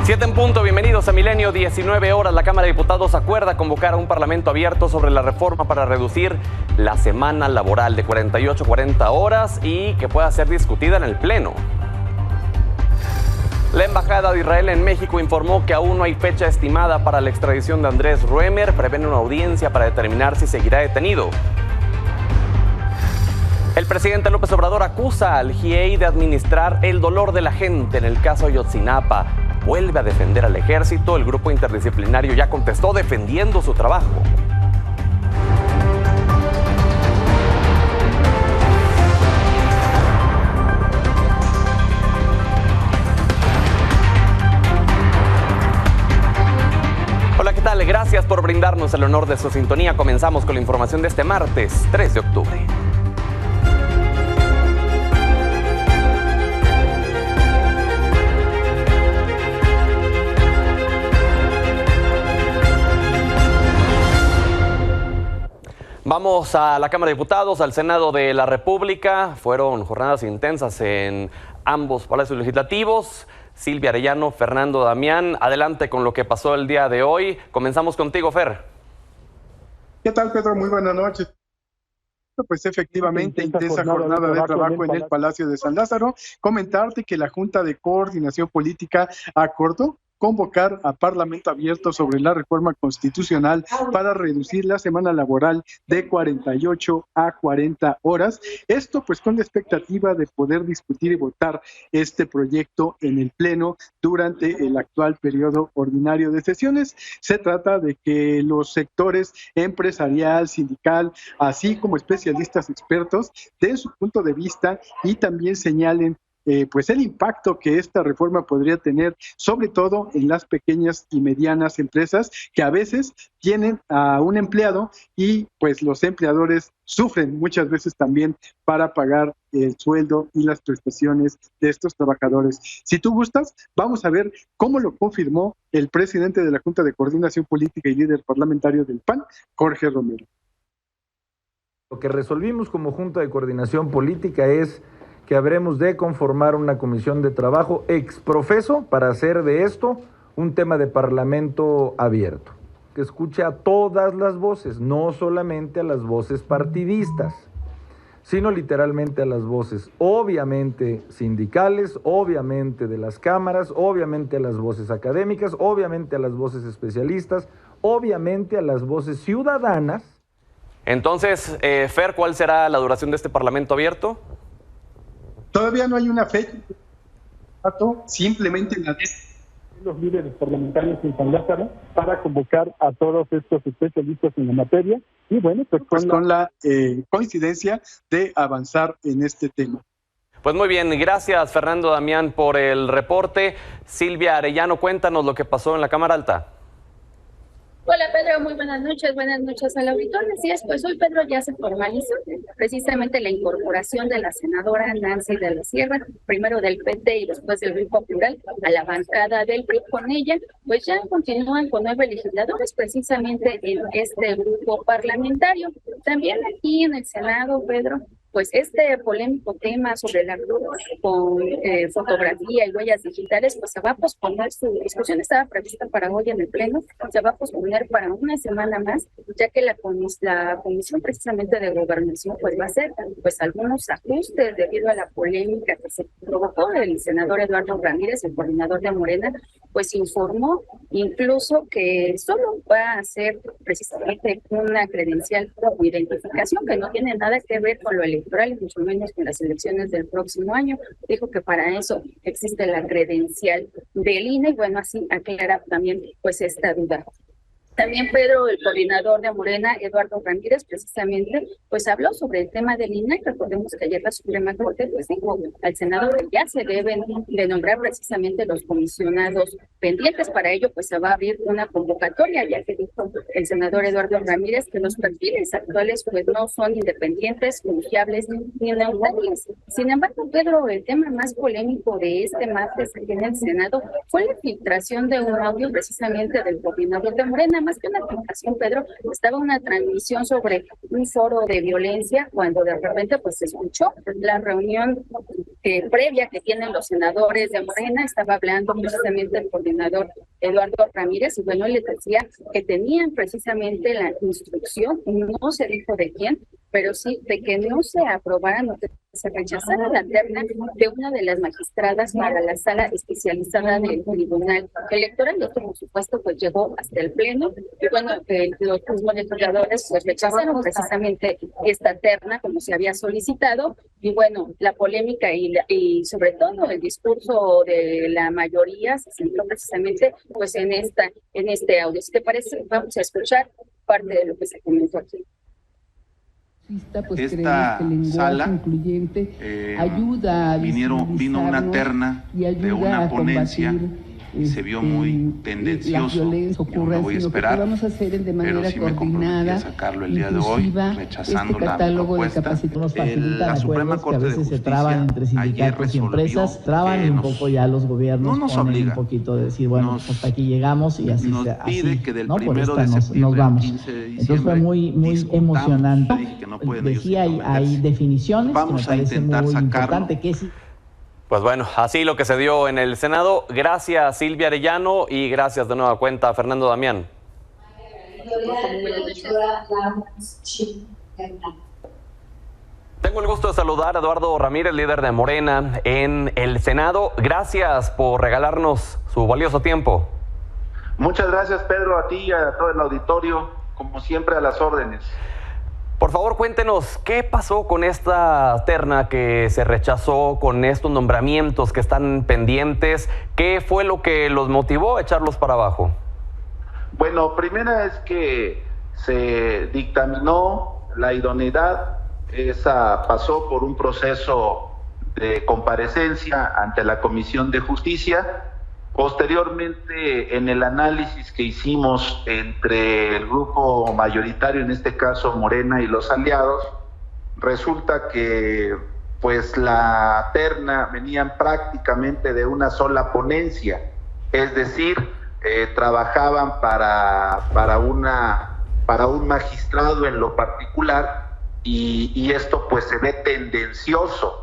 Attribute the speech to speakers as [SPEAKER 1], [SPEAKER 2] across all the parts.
[SPEAKER 1] 7 en punto, bienvenidos a Milenio, 19 horas. La Cámara de Diputados acuerda convocar a un parlamento abierto sobre la reforma para reducir la semana laboral de 48 a 40 horas y que pueda ser discutida en el Pleno. La Embajada de Israel en México informó que aún no hay fecha estimada para la extradición de Andrés Ruemer. Prevén una audiencia para determinar si seguirá detenido. El presidente López Obrador acusa al GIEI de administrar el dolor de la gente en el caso Ayotzinapa. Vuelve a defender al ejército. El grupo interdisciplinario ya contestó defendiendo su trabajo. Hola, ¿qué tal? Gracias por brindarnos el honor de su sintonía. Comenzamos con la información de este martes, 3 de octubre. Vamos a la Cámara de Diputados, al Senado de la República. Fueron jornadas intensas en ambos palacios legislativos. Silvia Arellano, Fernando Damián, adelante con lo que pasó el día de hoy. Comenzamos contigo, Fer.
[SPEAKER 2] ¿Qué tal, Pedro? Muy buenas noches. Pues efectivamente, intensa jornada de trabajo en el Palacio de San Lázaro. Comentarte que la Junta de Coordinación Política acordó convocar a Parlamento abierto sobre la reforma constitucional para reducir la semana laboral de 48 a 40 horas. Esto pues con la expectativa de poder discutir y votar este proyecto en el Pleno durante el actual periodo ordinario de sesiones. Se trata de que los sectores empresarial, sindical, así como especialistas expertos den su punto de vista y también señalen pues el impacto que esta reforma podría tener, sobre todo en las pequeñas y medianas empresas que a veces tienen a un empleado y pues los empleadores sufren muchas veces también para pagar el sueldo y las prestaciones de estos trabajadores. Si tú gustas, vamos a ver cómo lo confirmó el presidente de la Junta de Coordinación Política y líder parlamentario del PAN, Jorge Romero.
[SPEAKER 3] Lo que resolvimos como Junta de Coordinación Política es que habremos de conformar una comisión de trabajo exprofeso para hacer de esto un tema de parlamento abierto, que escuche a todas las voces, no solamente a las voces partidistas, sino literalmente a las voces, obviamente sindicales, obviamente de las cámaras, obviamente a las voces académicas, obviamente a las voces especialistas, obviamente a las voces ciudadanas.
[SPEAKER 1] Entonces, Fer, ¿cuál será la duración de este parlamento abierto?
[SPEAKER 2] Todavía no hay una fecha, simplemente la de los líderes parlamentarios en San Lázaro para convocar a todos estos especialistas en la materia y bueno, pues con la coincidencia de avanzar en este tema.
[SPEAKER 1] Pues muy bien, gracias Fernando Damián por el reporte. Silvia Arellano, cuéntanos lo que pasó en la Cámara Alta.
[SPEAKER 4] Hola Pedro, muy buenas noches al auditorio. Así es, pues hoy Pedro ya se formalizó precisamente la incorporación de la senadora Nancy de la Sierra, primero del PT y después del Grupo Plural, a la bancada del PRI. Con ella, pues ya continúan con 9 legisladores precisamente en este grupo parlamentario. También aquí en el Senado, Pedro, pues este polémico tema sobre la cruz con fotografía y huellas digitales, pues se va a posponer. Su discusión estaba prevista para hoy en el Pleno, se va a posponer para una semana más, ya que la Comisión precisamente de Gobernación pues va a hacer pues algunos ajustes debido a la polémica que se provocó. El senador Eduardo Ramírez, el coordinador de Morena, pues informó incluso que solo va a hacer precisamente una credencial o identificación que no tiene nada que ver con lo electoral, mucho menos con las elecciones del próximo año. Dijo que para eso existe la credencial del INE y bueno, así aclara también pues esta duda. También Pedro, el coordinador de Morena, Eduardo Ramírez, precisamente, pues habló sobre el tema del INE. Recordemos que ayer la Suprema Corte pues dijo al Senado que ya se deben de nombrar precisamente los comisionados pendientes. Para ello, pues se va a abrir una convocatoria, ya que dijo el senador Eduardo Ramírez que los perfiles actuales pues no son independientes, confiables ni neutrales. Sin embargo, Pedro, el tema más polémico de este martes aquí en el Senado fue la filtración de un audio precisamente del coordinador de Morena. Más que una filtración, Pedro, estaba una transmisión sobre un foro de violencia cuando de repente pues se escuchó la reunión previa que tienen los senadores de Morena. Estaba hablando precisamente el coordinador Eduardo Ramírez, y bueno, él les decía que tenían precisamente la instrucción, no se dijo de quién, pero sí de que no se aprobaran o que se rechazara la terna de una de las magistradas para la sala especializada del Tribunal Electoral. Y esto, por supuesto, pues llegó hasta el Pleno, y bueno, los mismos legisladores pues rechazaron precisamente esta terna como se había solicitado. Y bueno, la polémica y sobre todo el discurso de la mayoría se centró precisamente pues en este audio. Si te parece, vamos a escuchar parte de lo que se comentó aquí.
[SPEAKER 5] Pues esta sala incluyente ayuda a vino una terna de una ponencia y se vio muy tendencioso. Yo no voy a esperar, vamos a hacer de manera pero sí me comprometí a sacarlo el día de hoy, rechazando la propuesta.
[SPEAKER 6] La Suprema Corte de Justicia ayer resolvió
[SPEAKER 5] traban un poco ya los gobiernos,
[SPEAKER 6] no nos obliga,
[SPEAKER 5] un poquito de decir, bueno, pues hasta aquí llegamos y así
[SPEAKER 6] nos pide
[SPEAKER 5] así,
[SPEAKER 6] que del
[SPEAKER 5] ¿no?
[SPEAKER 6] 1 de septiembre
[SPEAKER 5] nos vamos.
[SPEAKER 6] 15 de diciembre,
[SPEAKER 5] entonces fue muy emocionante.
[SPEAKER 6] Dije que no pueden
[SPEAKER 5] Decía, hay definiciones
[SPEAKER 6] vamos
[SPEAKER 5] que me parece muy importante que sí.
[SPEAKER 1] Pues bueno, así lo que se dio en el Senado. Gracias, Silvia Arellano, y gracias de nueva cuenta a Fernando Damián. Tengo el gusto de saludar a Eduardo Ramírez, líder de Morena en el Senado. Gracias por regalarnos su valioso tiempo.
[SPEAKER 7] Muchas gracias, Pedro, a ti y a todo el auditorio, como siempre a las órdenes.
[SPEAKER 1] Por favor, cuéntenos, ¿qué pasó con esta terna que se rechazó, con estos nombramientos que están pendientes? ¿Qué fue lo que los motivó a echarlos para abajo?
[SPEAKER 7] Bueno, primera es que se dictaminó la idoneidad, esa pasó por un proceso de comparecencia ante la Comisión de Justicia. Posteriormente, en el análisis que hicimos entre el grupo mayoritario, en este caso Morena y los aliados, resulta que pues la terna venían prácticamente de una sola ponencia, es decir, trabajaban para un magistrado en lo particular, y esto pues se ve tendencioso.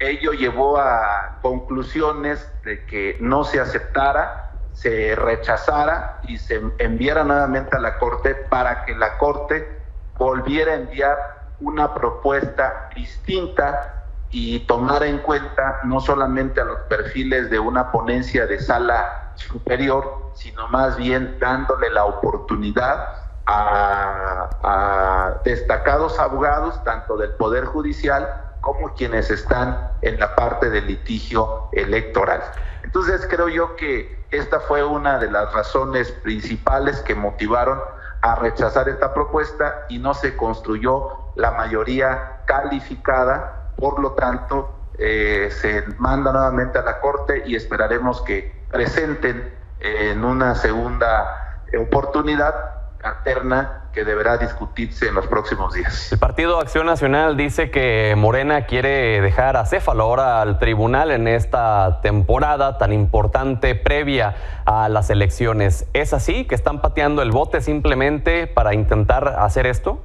[SPEAKER 7] Ello llevó a conclusiones de que no se aceptara, se rechazara y se enviara nuevamente a la Corte para que la Corte volviera a enviar una propuesta distinta y tomara en cuenta no solamente a los perfiles de una ponencia de sala superior, sino más bien dándole la oportunidad a destacados abogados, tanto del Poder Judicial como quienes están en la parte del litigio electoral. Entonces creo yo que esta fue una de las razones principales que motivaron a rechazar esta propuesta, y no se construyó la mayoría calificada. Por lo tanto, se manda nuevamente a la Corte y esperaremos que presenten en una segunda oportunidad la terna que deberá discutirse en los próximos días.
[SPEAKER 1] El Partido Acción Nacional dice que Morena quiere dejar acéfalo ahora al tribunal en esta temporada tan importante previa a las elecciones. ¿Es así, que están pateando el bote simplemente para intentar hacer esto?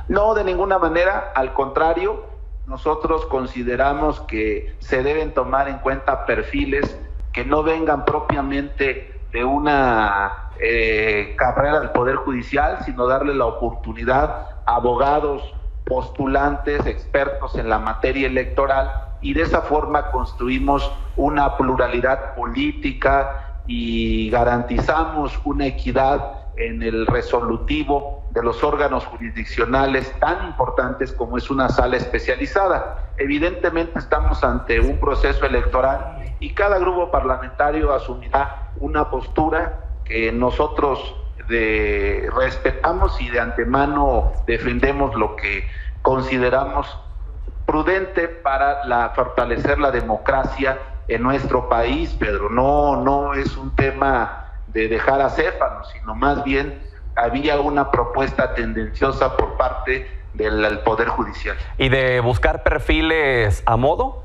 [SPEAKER 7] No, de ninguna manera, al contrario, nosotros consideramos que se deben tomar en cuenta perfiles que no vengan propiamente de una carrera del Poder Judicial, sino darle la oportunidad a abogados, postulantes, expertos en la materia electoral, y de esa forma construimos una pluralidad política y garantizamos una equidad en el resolutivo de los órganos jurisdiccionales tan importantes como es una sala especializada. Evidentemente estamos ante un proceso electoral y cada grupo parlamentario asumirá una postura que nosotros respetamos y de antemano defendemos lo que consideramos prudente para fortalecer la democracia en nuestro país, Pedro. No es un tema de dejar acéfalo, sino más bien había una propuesta tendenciosa por parte del Poder Judicial.
[SPEAKER 1] ¿Y de buscar perfiles a modo?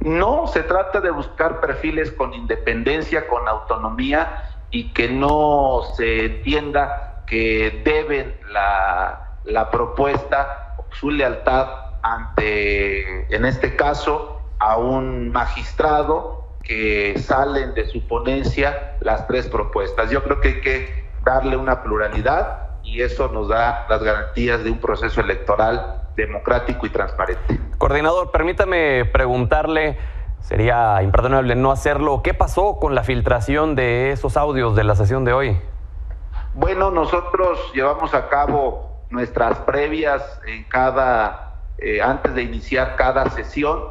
[SPEAKER 7] No, se trata de buscar perfiles con independencia, con autonomía, y que no se entienda que deben la propuesta, su lealtad ante, en este caso, a un magistrado que salen de su ponencia las 3 propuestas. Yo creo que hay que darle una pluralidad y eso nos da las garantías de un proceso electoral democrático y transparente.
[SPEAKER 1] Coordinador, permítame preguntarle, sería imperdonable no hacerlo, ¿qué pasó con la filtración de esos audios de la sesión de hoy?
[SPEAKER 7] Bueno, nosotros llevamos a cabo nuestras previas en antes de iniciar cada sesión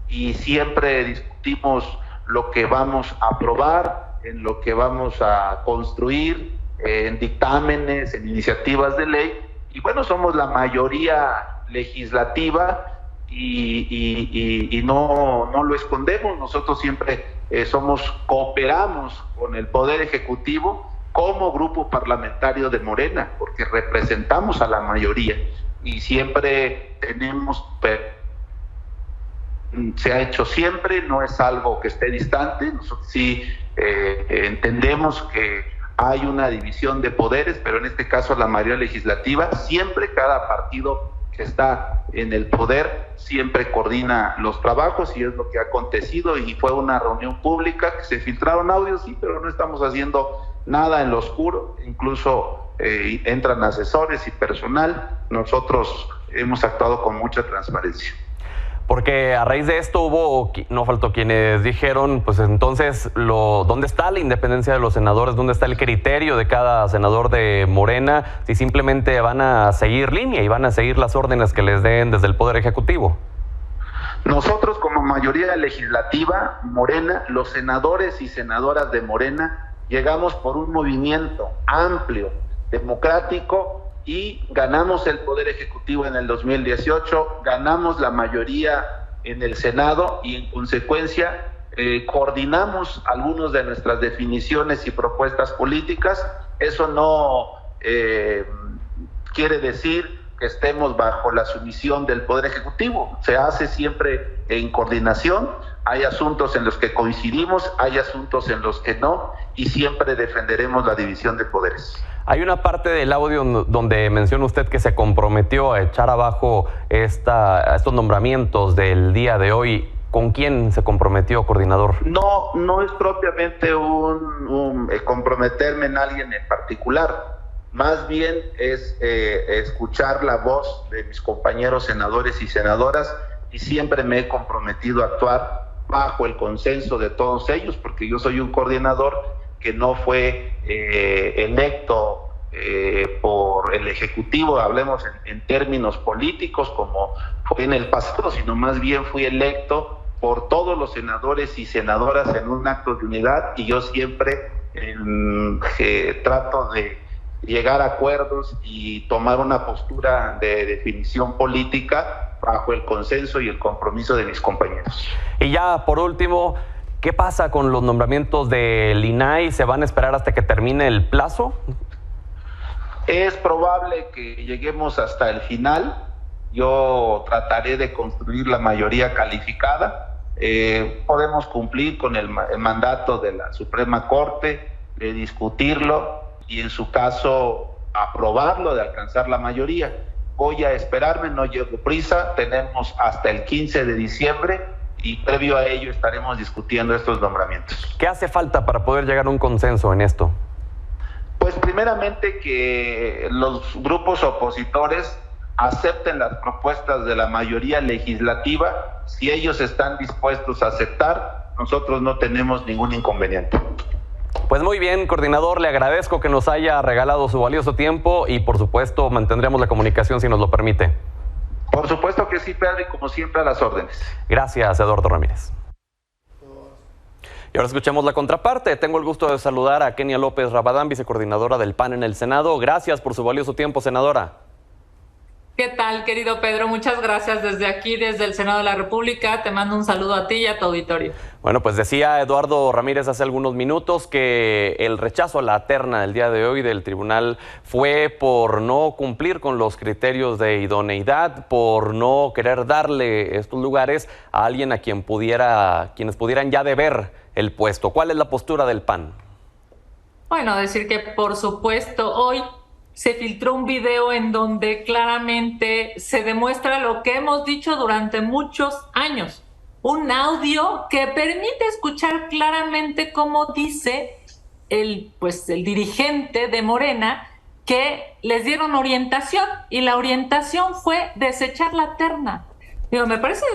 [SPEAKER 7] y siempre discutimos lo que vamos a aprobar, en lo que vamos a construir, en dictámenes, en iniciativas de ley, y bueno, somos la mayoría legislativa y no lo escondemos. Nosotros siempre cooperamos con el Poder Ejecutivo como grupo parlamentario de Morena, porque representamos a la mayoría y siempre se ha hecho siempre, no es algo que esté distante. Nosotros sí entendemos que hay una división de poderes, pero en este caso la mayoría legislativa, siempre cada partido que está en el poder siempre coordina los trabajos y es lo que ha acontecido, y fue una reunión pública que se filtraron audios, sí, pero no estamos haciendo nada en lo oscuro, incluso entran asesores y personal. Nosotros hemos actuado con mucha transparencia.
[SPEAKER 1] Porque a raíz de esto no faltó quienes dijeron, pues entonces, ¿dónde está la independencia de los senadores? ¿Dónde está el criterio de cada senador de Morena? Si simplemente van a seguir línea y van a seguir las órdenes que les den desde el Poder Ejecutivo.
[SPEAKER 7] Nosotros como mayoría legislativa, Morena, los senadores y senadoras de Morena, llegamos por un movimiento amplio, democrático, y ganamos el Poder Ejecutivo en el 2018, ganamos la mayoría en el Senado y en consecuencia coordinamos algunas de nuestras definiciones y propuestas políticas. Eso no quiere decir que estemos bajo la sumisión del Poder Ejecutivo, se hace siempre en coordinación. Hay asuntos en los que coincidimos, hay asuntos en los que no, y siempre defenderemos la división de poderes.
[SPEAKER 1] Hay una parte del audio donde menciona usted que se comprometió a echar abajo estos nombramientos del día de hoy. ¿Con quién se comprometió, coordinador?
[SPEAKER 7] No es propiamente un comprometerme en alguien en particular. Más bien es escuchar la voz de mis compañeros senadores y senadoras, y siempre me he comprometido a actuar bajo el consenso de todos ellos, porque yo soy un coordinador que no fue electo por el Ejecutivo, hablemos en términos políticos como fue en el pasado, sino más bien fui electo por todos los senadores y senadoras en un acto de unidad, y yo siempre trato de llegar a acuerdos y tomar una postura de definición política bajo el consenso y el compromiso de mis compañeros.
[SPEAKER 1] Y ya por último, ¿qué pasa con los nombramientos del INAI? ¿Se van a esperar hasta que termine el plazo?
[SPEAKER 7] Es probable que lleguemos hasta el final. Yo trataré de construir la mayoría calificada. Podemos cumplir con el mandato de la Suprema Corte, de discutirlo y en su caso aprobarlo, de alcanzar la mayoría. Voy a esperarme, no llevo prisa, tenemos hasta el 15 de diciembre y previo a ello estaremos discutiendo estos nombramientos.
[SPEAKER 1] ¿Qué hace falta para poder llegar a un consenso en esto?
[SPEAKER 7] Pues primeramente que los grupos opositores acepten las propuestas de la mayoría legislativa. Si ellos están dispuestos a aceptar, nosotros no tenemos ningún inconveniente.
[SPEAKER 1] Pues muy bien, coordinador, le agradezco que nos haya regalado su valioso tiempo y por supuesto mantendremos la comunicación si nos lo permite.
[SPEAKER 7] Por supuesto que sí, Pedro, y como siempre a las órdenes.
[SPEAKER 1] Gracias, Eduardo Ramírez. Y ahora escuchemos la contraparte. Tengo el gusto de saludar a Kenia López Rabadán, vicecoordinadora del PAN en el Senado. Gracias por su valioso tiempo, senadora.
[SPEAKER 8] ¿Qué tal, querido Pedro? Muchas gracias desde aquí, desde el Senado de la República. Te mando un saludo a ti y a tu auditorio.
[SPEAKER 1] Bueno, pues decía Eduardo Ramírez hace algunos minutos que el rechazo a la terna del día de hoy del tribunal fue por no cumplir con los criterios de idoneidad, por no querer darle estos lugares a alguien a quienes pudieran ya deber el puesto. ¿Cuál es la postura del PAN?
[SPEAKER 8] Bueno, decir que por supuesto hoy se filtró un video en donde claramente se demuestra lo que hemos dicho durante muchos años. Un audio que permite escuchar claramente cómo dice el dirigente de Morena que les dieron orientación y la orientación fue desechar la terna. Digo, me parece,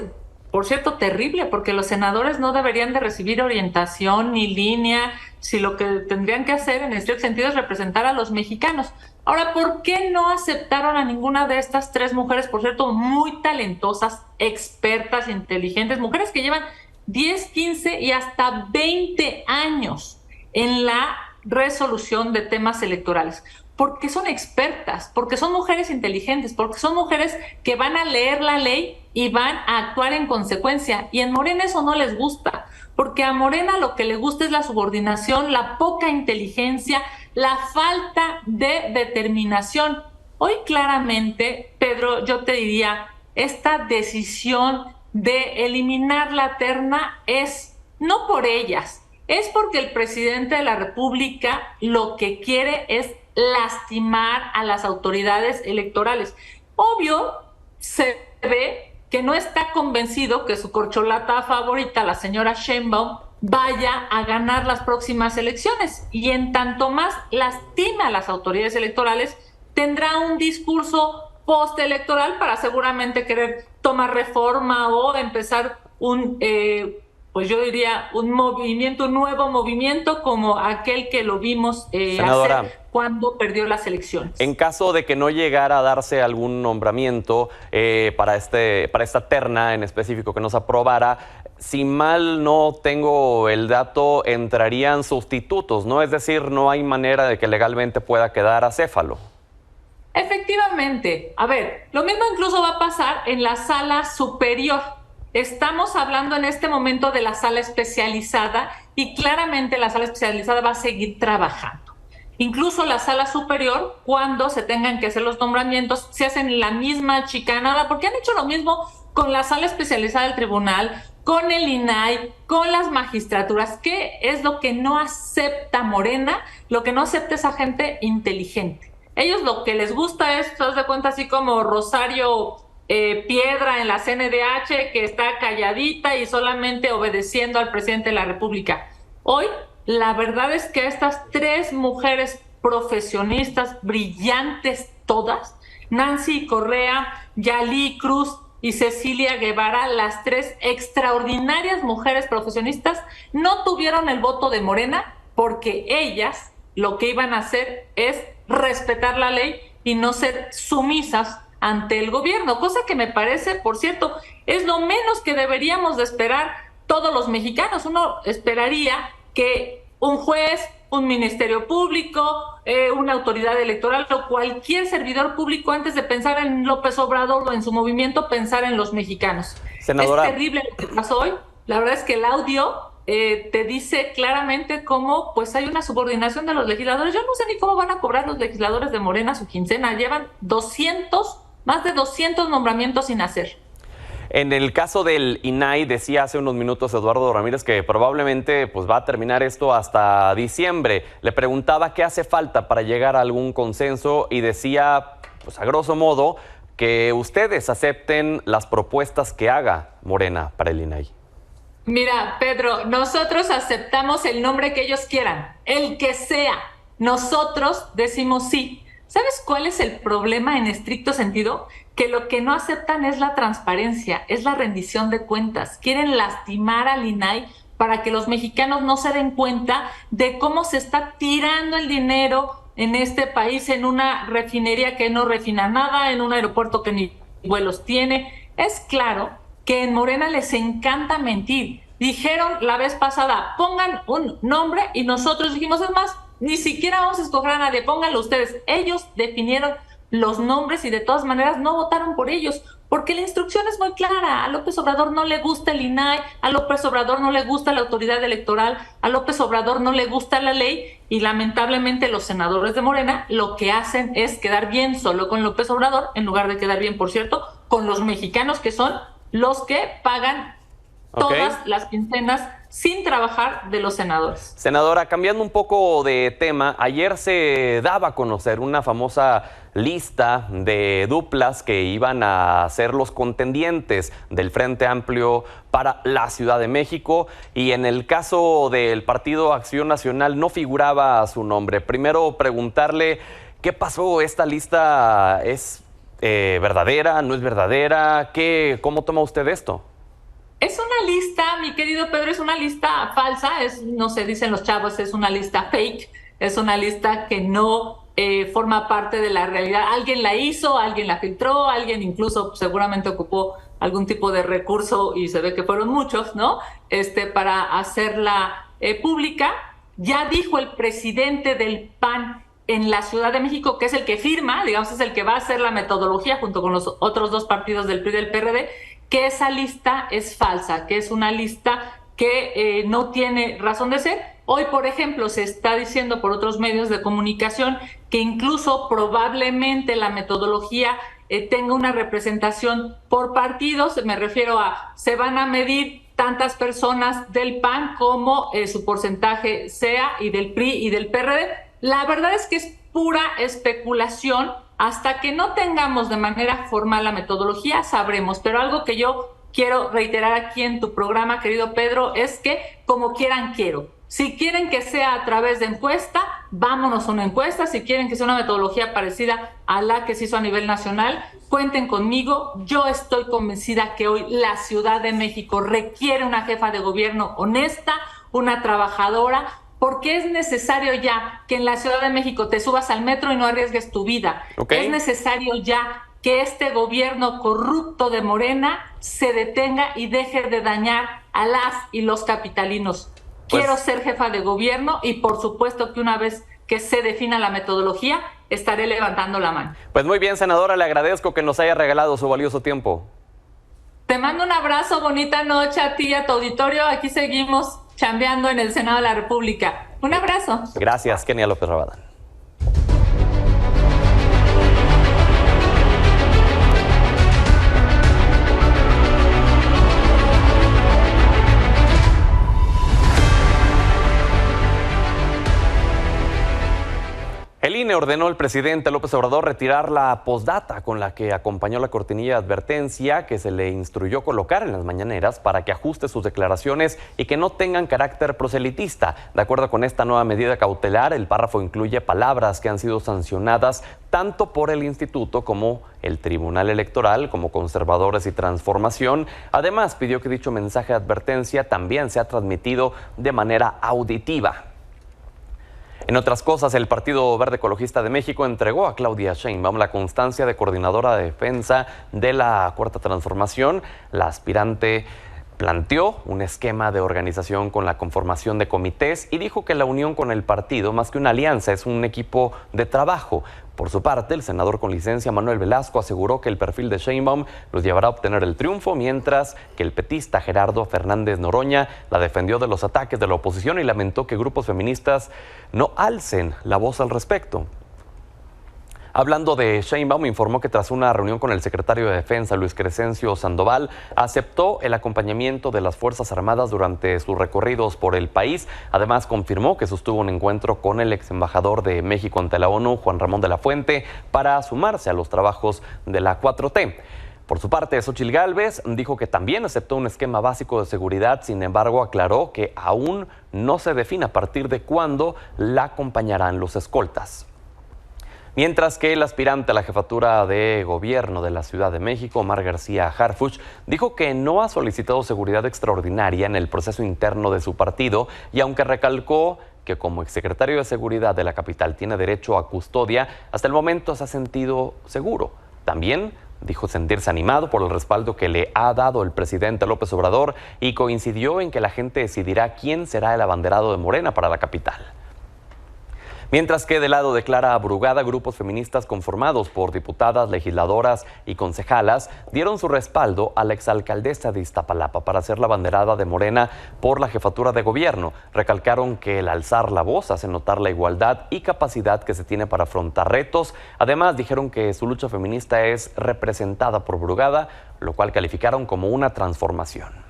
[SPEAKER 8] por cierto, terrible, porque los senadores no deberían de recibir orientación ni línea, si lo que tendrían que hacer en este sentido es representar a los mexicanos. Ahora, ¿por qué no aceptaron a ninguna de estas tres mujeres, por cierto, muy talentosas, expertas, inteligentes, mujeres que llevan 10, 15 y hasta 20 años en la resolución de temas electorales? Porque son expertas, porque son mujeres inteligentes, porque son mujeres que van a leer la ley y van a actuar en consecuencia. Y en Morena eso no les gusta, porque a Morena lo que le gusta es la subordinación, la poca inteligencia, la falta de determinación. Hoy claramente, Pedro, yo te diría, esta decisión de eliminar la terna es no por ellas, es porque el presidente de la República lo que quiere es lastimar a las autoridades electorales. Obvio, se ve que no está convencido que su corcholata favorita, la señora Sheinbaum, vaya a ganar las próximas elecciones, y en tanto más lastima a las autoridades electorales, tendrá un discurso postelectoral para seguramente querer tomar reforma o empezar un yo diría un nuevo movimiento como aquel que lo vimos hacer cuando perdió las elecciones.
[SPEAKER 1] En caso de que no llegara a darse algún nombramiento para esta terna en específico que nos aprobara, si mal no tengo el dato, entrarían sustitutos, ¿no? Es decir, no hay manera de que legalmente pueda quedar acéfalo.
[SPEAKER 8] Efectivamente. A ver, lo mismo incluso va a pasar en la sala superior. Estamos hablando en este momento de la sala especializada y claramente la sala especializada va a seguir trabajando. Incluso la sala superior, cuando se tengan que hacer los nombramientos, se hacen la misma chicanada, porque han hecho lo mismo con la sala especializada del tribunal, con el INAI, con las magistraturas. ¿Qué es lo que no acepta Morena? Lo que no acepta es a gente inteligente. Ellos lo que les gusta es, ¿te das cuenta? Así como Rosario Piedra en la CNDH, que está calladita y solamente obedeciendo al presidente de la República. Hoy, la verdad es que estas tres mujeres profesionistas, brillantes todas, Nancy Correa, Yalí Cruz y Cecilia Guevara, las tres extraordinarias mujeres profesionistas, no tuvieron el voto de Morena porque ellas lo que iban a hacer es respetar la ley y no ser sumisas ante el gobierno, cosa que me parece, por cierto, es lo menos que deberíamos de esperar todos los mexicanos. Uno esperaría que un juez, un ministerio público, una autoridad electoral o cualquier servidor público, antes de pensar en López Obrador o en su movimiento, pensar en los mexicanos.
[SPEAKER 1] Senadora,
[SPEAKER 8] es terrible lo que pasó hoy. La verdad es que el audio te dice claramente cómo pues hay una subordinación de los legisladores. Yo no sé ni cómo van a cobrar los legisladores de Morena su quincena. Llevan más de 200 nombramientos sin hacer.
[SPEAKER 1] En el caso del INAI, decía hace unos minutos Eduardo Ramírez que probablemente pues va a terminar esto hasta diciembre. Le preguntaba qué hace falta para llegar a algún consenso y decía, pues a grosso modo, que ustedes acepten las propuestas que haga Morena para el INAI.
[SPEAKER 8] Mira, Pedro, nosotros aceptamos el nombre que ellos quieran, el que sea. Nosotros decimos sí. ¿Sabes cuál es el problema en estricto sentido? Que lo que no aceptan es la transparencia, es la rendición de cuentas. Quieren lastimar al INAI para que los mexicanos no se den cuenta de cómo se está tirando el dinero en este país, en una refinería que no refina nada, en un aeropuerto que ni vuelos tiene. Es claro que en Morena les encanta mentir. Dijeron la vez pasada, pongan un nombre, y nosotros dijimos, es más, ni siquiera vamos a escoger a nadie, pónganlo ustedes. Ellos definieron los nombres y de todas maneras no votaron por ellos, porque la instrucción es muy clara. A López Obrador no le gusta el INAI, a López Obrador no le gusta la autoridad electoral, a López Obrador no le gusta la ley, y lamentablemente los senadores de Morena lo que hacen es quedar bien solo con López Obrador, en lugar de quedar bien, por cierto, con los mexicanos, que son los que pagan todas las quincenas sin trabajar de los senadores.
[SPEAKER 1] Senadora, cambiando un poco de tema, ayer se daba a conocer una famosa lista de duplas que iban a ser los contendientes del Frente Amplio para la Ciudad de México, y en el caso del Partido Acción Nacional no figuraba su nombre. Primero preguntarle qué pasó, esta lista es verdadera, no es verdadera, ¿cómo toma usted esto?
[SPEAKER 8] Es una lista, mi querido Pedro, es una lista falsa, no sé, dicen los chavos, es una lista fake, es una lista que no forma parte de la realidad. Alguien la hizo, alguien la filtró, alguien incluso seguramente ocupó algún tipo de recurso, y se ve que fueron muchos, ¿no? Para hacerla pública. Ya dijo el presidente del PAN en la Ciudad de México, que es el que firma, digamos, es el que va a hacer la metodología junto con los otros dos partidos del PRI y del PRD, que esa lista es falsa, que es una lista que no tiene razón de ser. Hoy, por ejemplo, se está diciendo por otros medios de comunicación que incluso probablemente la metodología tenga una representación por partidos. Me refiero a, se van a medir tantas personas del PAN como su porcentaje sea, y del PRI y del PRD. La verdad es que es pura especulación. Hasta que no tengamos de manera formal la metodología, sabremos. Pero algo que yo quiero reiterar aquí en tu programa, querido Pedro, es que como quieran quiero. Si quieren que sea a través de encuesta, vámonos a una encuesta. Si quieren que sea una metodología parecida a la que se hizo a nivel nacional, cuenten conmigo. Yo estoy convencida que hoy la Ciudad de México requiere una jefa de gobierno honesta, una trabajadora, porque es necesario ya que en la Ciudad de México te subas al metro y no arriesgues tu vida. Es necesario ya que este gobierno corrupto de Morena se detenga y deje de dañar a las y los capitalinos. Quiero ser jefa de gobierno, y por supuesto que una vez que se defina la metodología, estaré levantando la mano.
[SPEAKER 1] Pues muy bien, senadora, le agradezco que nos haya regalado su valioso tiempo.
[SPEAKER 8] Te mando un abrazo, bonita noche a ti y a tu auditorio. Aquí seguimos chambeando en el Senado de la República. Un abrazo.
[SPEAKER 1] Gracias, Kenia López Rabadán. El INE ordenó al presidente López Obrador retirar la postdata con la que acompañó la cortinilla de advertencia que se le instruyó colocar en las mañaneras para que ajuste sus declaraciones y que no tengan carácter proselitista. De acuerdo con esta nueva medida cautelar, el párrafo incluye palabras que han sido sancionadas tanto por el Instituto como el Tribunal Electoral, como Conservadores y Transformación. Además, pidió que dicho mensaje de advertencia también sea transmitido de manera auditiva. En otras cosas, el Partido Verde Ecologista de México entregó a Claudia Sheinbaum la constancia de coordinadora de defensa de la Cuarta Transformación. La aspirante planteó un esquema de organización con la conformación de comités y dijo que la unión con el partido, más que una alianza, es un equipo de trabajo. Por su parte, el senador con licencia Manuel Velasco aseguró que el perfil de Sheinbaum los llevará a obtener el triunfo, mientras que el petista Gerardo Fernández Noroña la defendió de los ataques de la oposición y lamentó que grupos feministas no alcen la voz al respecto. Hablando de Sheinbaum, informó que tras una reunión con el secretario de Defensa, Luis Crescencio Sandoval, aceptó el acompañamiento de las Fuerzas Armadas durante sus recorridos por el país. Además, confirmó que sostuvo un encuentro con el ex embajador de México ante la ONU, Juan Ramón de la Fuente, para sumarse a los trabajos de la 4T. Por su parte, Xóchitl Gálvez dijo que también aceptó un esquema básico de seguridad, sin embargo, aclaró que aún no se define a partir de cuándo la acompañarán los escoltas. Mientras que el aspirante a la jefatura de gobierno de la Ciudad de México, Omar García Harfuch, dijo que no ha solicitado seguridad extraordinaria en el proceso interno de su partido, y aunque recalcó que como exsecretario de Seguridad de la capital tiene derecho a custodia, hasta el momento se ha sentido seguro. También dijo sentirse animado por el respaldo que le ha dado el presidente López Obrador y coincidió en que la gente decidirá quién será el abanderado de Morena para la capital. Mientras que del lado de Clara Brugada, grupos feministas conformados por diputadas, legisladoras y concejalas dieron su respaldo a la exalcaldesa de Iztapalapa para ser la abanderada de Morena por la jefatura de gobierno. Recalcaron que el alzar la voz hace notar la igualdad y capacidad que se tiene para afrontar retos. Además, dijeron que su lucha feminista es representada por Brugada, lo cual calificaron como una transformación.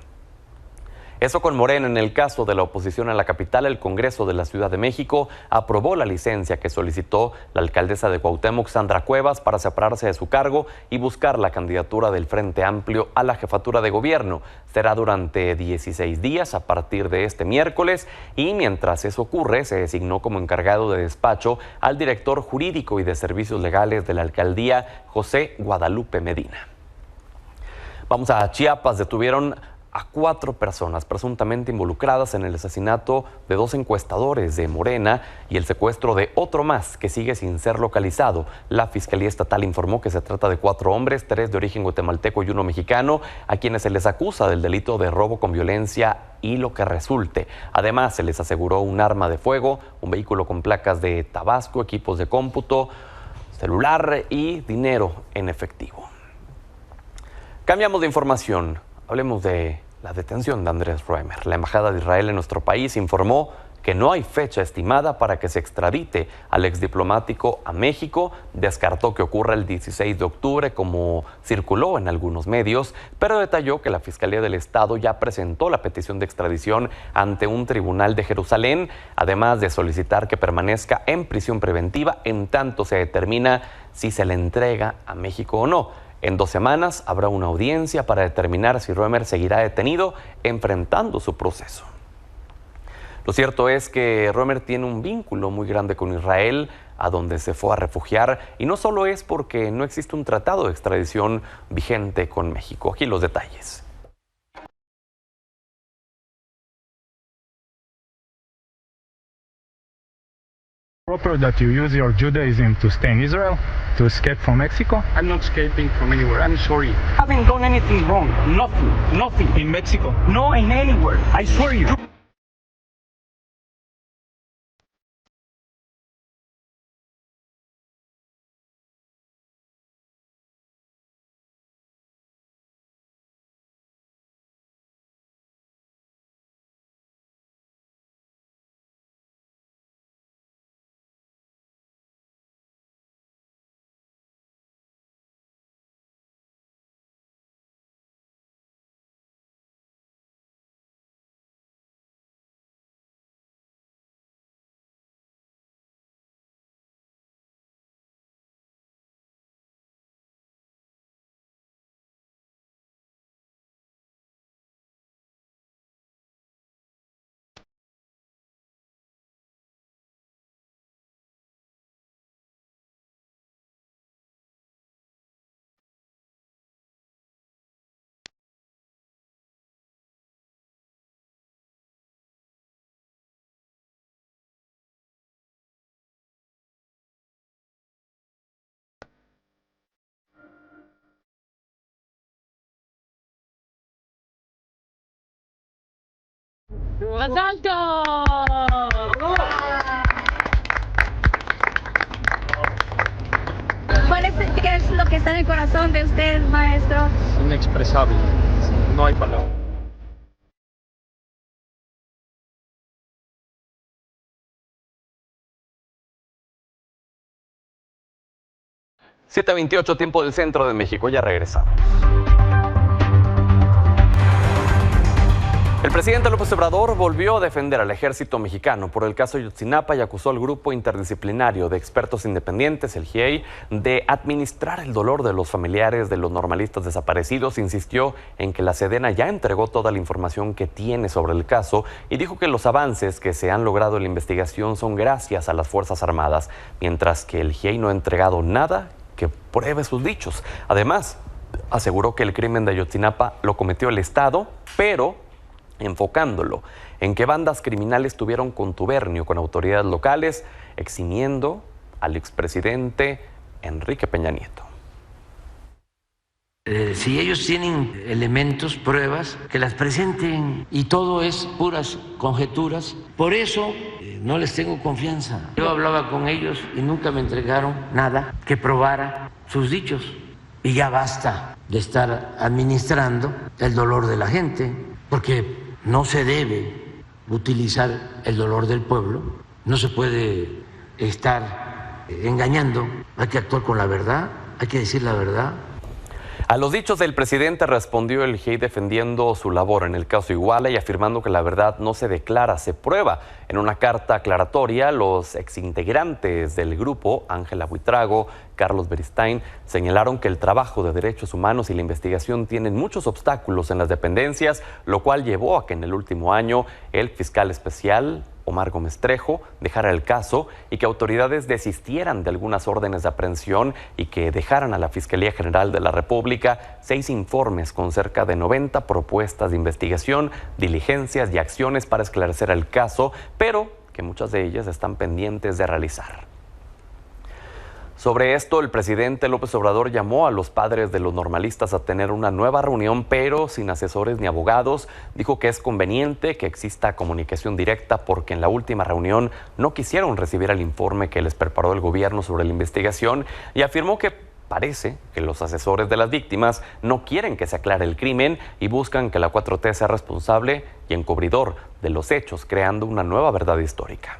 [SPEAKER 1] Eso con Morena. En el caso de la oposición a la capital, el Congreso de la Ciudad de México aprobó la licencia que solicitó la alcaldesa de Cuauhtémoc, Sandra Cuevas, para separarse de su cargo y buscar la candidatura del Frente Amplio a la jefatura de gobierno. Será durante 16 días a partir de este miércoles, y mientras eso ocurre, se designó como encargado de despacho al director jurídico y de servicios legales de la alcaldía, José Guadalupe Medina. Vamos a Chiapas. Detuvieron a 4 personas presuntamente involucradas en el asesinato de 2 encuestadores de Morena y el secuestro de otro más que sigue sin ser localizado. La Fiscalía Estatal informó que se trata de 4 hombres, 3 de origen guatemalteco y 1 mexicano, a quienes se les acusa del delito de robo con violencia y lo que resulte. Además, se les aseguró un arma de fuego, un vehículo con placas de Tabasco, equipos de cómputo, celular y dinero en efectivo. Cambiamos de información. Hablemos de la detención de Andrés Roemer. La Embajada de Israel en nuestro país informó que no hay fecha estimada para que se extradite al exdiplomático a México. Descartó que ocurra el 16 de octubre, como circuló en algunos medios, pero detalló que la Fiscalía del Estado ya presentó la petición de extradición ante un tribunal de Jerusalén, además de solicitar que permanezca en prisión preventiva en tanto se determina si se le entrega a México o no. En 2 semanas habrá una audiencia para determinar si Roemer seguirá detenido enfrentando su proceso. Lo cierto es que Roemer tiene un vínculo muy grande con Israel, a donde se fue a refugiar, y no solo es porque no existe un tratado de extradición vigente con México. Aquí los detalles.
[SPEAKER 9] Proper that you use your Judaism to stay in Israel, to escape from Mexico?
[SPEAKER 10] I'm not escaping from anywhere. I'm sorry.
[SPEAKER 9] I haven't done anything wrong. Nothing. In Mexico?
[SPEAKER 10] No, in anywhere.
[SPEAKER 9] I swear you.
[SPEAKER 4] ¿Qué es lo que está en el corazón de usted, maestro?
[SPEAKER 10] Inexpresable. No hay palabras.
[SPEAKER 1] – 7:28, tiempo del centro de México. Ya regresamos. El presidente López Obrador volvió a defender al ejército mexicano por el caso Ayotzinapa y acusó al grupo interdisciplinario de expertos independientes, el GIEI, de administrar el dolor de los familiares de los normalistas desaparecidos. Insistió en que la Sedena ya entregó toda la información que tiene sobre el caso y dijo que los avances que se han logrado en la investigación son gracias a las Fuerzas Armadas, mientras que el GIEI no ha entregado nada que pruebe sus dichos. Además, aseguró que el crimen de Ayotzinapa lo cometió el Estado, pero enfocándolo en que bandas criminales tuvieron contubernio con autoridades locales, eximiendo al expresidente Enrique Peña Nieto.
[SPEAKER 11] Si ellos tienen elementos, pruebas, que las presenten, y todo es puras conjeturas. Por eso no les tengo confianza. Yo hablaba con ellos y nunca me entregaron nada que probara sus dichos. Y ya basta de estar administrando el dolor de la gente, porque no se debe utilizar el dolor del pueblo, no se puede estar engañando, hay que actuar con la verdad, hay que decir la verdad.
[SPEAKER 1] A los dichos del presidente respondió el GIEI defendiendo su labor en el caso Iguala y afirmando que la verdad no se declara, se prueba. En una carta aclaratoria, los exintegrantes del grupo, Ángela Buitrago, Carlos Beristain, señalaron que el trabajo de derechos humanos y la investigación tienen muchos obstáculos en las dependencias, lo cual llevó a que en el último año el fiscal especial Omar Gómez Trejo dejara el caso y que autoridades desistieran de algunas órdenes de aprehensión y que dejaran a la Fiscalía General de la República 6 informes con cerca de 90 propuestas de investigación, diligencias y acciones para esclarecer el caso, pero que muchas de ellas están pendientes de realizar. Sobre esto, el presidente López Obrador llamó a los padres de los normalistas a tener una nueva reunión, pero sin asesores ni abogados. Dijo que es conveniente que exista comunicación directa porque en la última reunión no quisieron recibir el informe que les preparó el gobierno sobre la investigación y afirmó que parece que los asesores de las víctimas no quieren que se aclare el crimen y buscan que la 4T sea responsable y encubridor de los hechos, creando una nueva verdad histórica.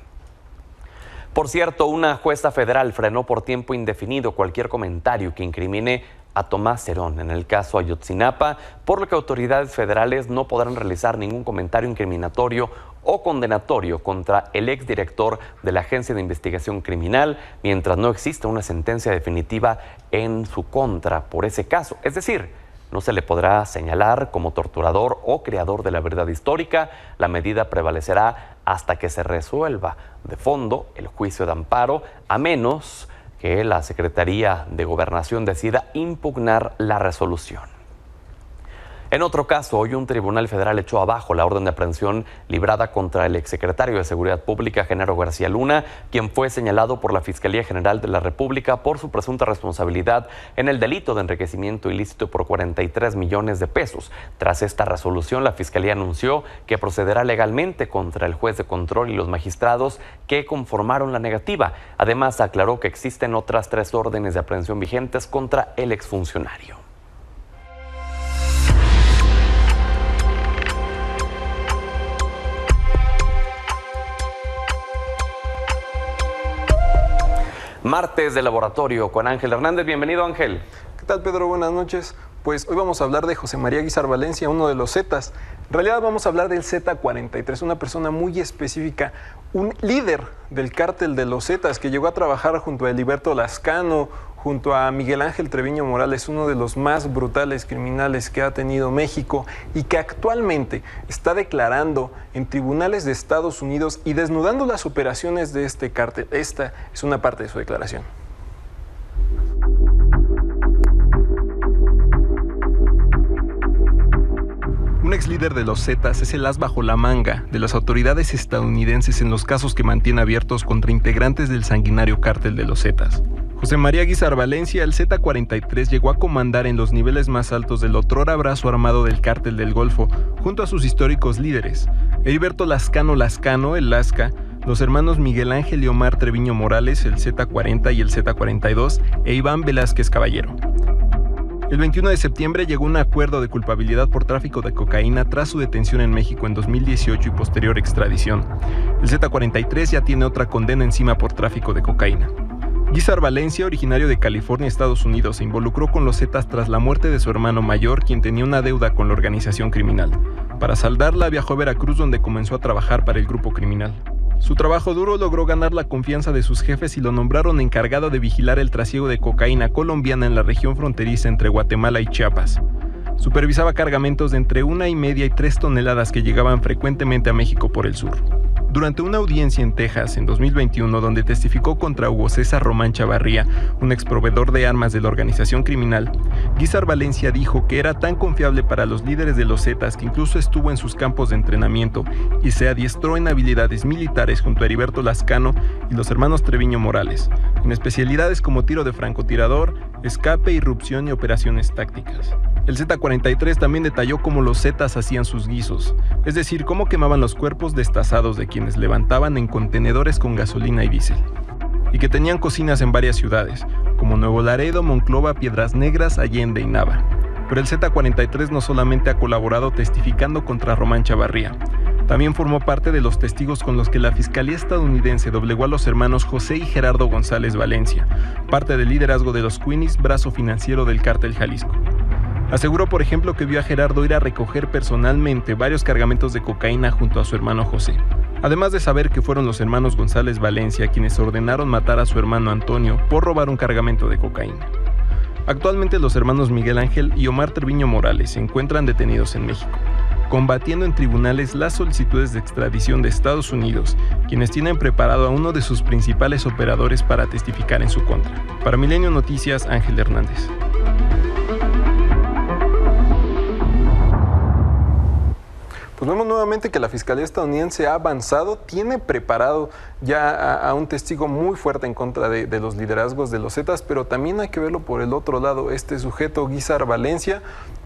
[SPEAKER 1] Por cierto, una jueza federal frenó por tiempo indefinido cualquier comentario que incrimine a Tomás Herón en el caso Ayotzinapa, por lo que autoridades federales no podrán realizar ningún comentario incriminatorio o condenatorio contra el exdirector de la Agencia de Investigación Criminal mientras no exista una sentencia definitiva en su contra por ese caso. Es decir, no se le podrá señalar como torturador o creador de la verdad histórica. La medida prevalecerá hasta que se resuelva de fondo el juicio de amparo, a menos que la Secretaría de Gobernación decida impugnar la resolución. En otro caso, hoy un tribunal federal echó abajo la orden de aprehensión librada contra el exsecretario de Seguridad Pública, Genaro García Luna, quien fue señalado por la Fiscalía General de la República por su presunta responsabilidad en el delito de enriquecimiento ilícito por 43 millones de pesos. Tras esta resolución, la Fiscalía anunció que procederá legalmente contra el juez de control y los magistrados que conformaron la negativa. Además, aclaró que existen otras 3 órdenes de aprehensión vigentes contra el exfuncionario. Martes de Laboratorio con Ángel Hernández. Bienvenido, Ángel.
[SPEAKER 12] ¿Qué tal, Pedro? Buenas noches. Pues hoy vamos a hablar de José María Guízar Valencia, uno de los Zetas. En realidad vamos a hablar del Z43, una persona muy específica, un líder del cártel de los Zetas que llegó a trabajar junto a Heriberto Lascano, junto a Miguel Ángel Treviño Morales, uno de los más brutales criminales que ha tenido México y que actualmente está declarando en tribunales de Estados Unidos y desnudando las operaciones de este cártel. Esta es una parte de su declaración. Un ex líder de los Zetas es el as bajo la manga de las autoridades estadounidenses en los casos que mantiene abiertos contra integrantes del sanguinario cártel de los Zetas. José María Guízar Valencia, el Z43, llegó a comandar en los niveles más altos del otrora brazo armado del cártel del Golfo, junto a sus históricos líderes, Heriberto Lascano, el Lasca, los hermanos Miguel Ángel y Omar Treviño Morales, el Z40 y el Z42, e Iván Velázquez Caballero. El 21 de septiembre llegó un acuerdo de culpabilidad por tráfico de cocaína tras su detención en México en 2018 y posterior extradición. El Z43 ya tiene otra condena encima por tráfico de cocaína. Guízar Valencia, originario de California, Estados Unidos, se involucró con los Zetas tras la muerte de su hermano mayor, quien tenía una deuda con la organización criminal. Para saldarla, viajó a Veracruz, donde comenzó a trabajar para el grupo criminal. Su trabajo duro logró ganar la confianza de sus jefes y lo nombraron encargado de vigilar el trasiego de cocaína colombiana en la región fronteriza entre Guatemala y Chiapas. Supervisaba cargamentos de entre 1,5 y 3 toneladas que llegaban frecuentemente a México por el sur. Durante una audiencia en Texas en 2021, donde testificó contra Hugo César Román Chavarría, un exproveedor de armas de la organización criminal, Guízar Valencia dijo que era tan confiable para los líderes de los Zetas que incluso estuvo en sus campos de entrenamiento y se adiestró en habilidades militares junto a Heriberto Lascano y los hermanos Treviño Morales, en especialidades como tiro de francotirador, escape, irrupción y operaciones tácticas. El Z43 también detalló cómo los Zetas hacían sus guisos, es decir, cómo quemaban los cuerpos destazados de quienes levantaban en contenedores con gasolina y diésel, y que tenían cocinas en varias ciudades, como Nuevo Laredo, Monclova, Piedras Negras, Allende y Nava. Pero el Z43 no solamente ha colaborado testificando contra Román Chavarría, también formó parte de los testigos con los que la Fiscalía estadounidense doblegó a los hermanos José y Gerardo González Valencia, parte del liderazgo de los Queenies, brazo financiero del cártel Jalisco. Aseguró, por ejemplo, que vio a Gerardo ir a recoger personalmente varios cargamentos de cocaína junto a su hermano José. Además de saber que fueron los hermanos González Valencia quienes ordenaron matar a su hermano Antonio por robar un cargamento de cocaína. Actualmente los hermanos Miguel Ángel y Omar Treviño Morales se encuentran detenidos en México, combatiendo en tribunales las solicitudes de extradición de Estados Unidos, quienes tienen preparado a uno de sus principales operadores para testificar en su contra. Para Milenio Noticias, Ángel Hernández. Pues vemos nuevamente que la Fiscalía estadounidense ha avanzado, tiene preparado ya a un testigo muy fuerte en contra de los liderazgos de los Zetas, pero también hay que verlo por el otro lado. Este sujeto, Guízar Valencia,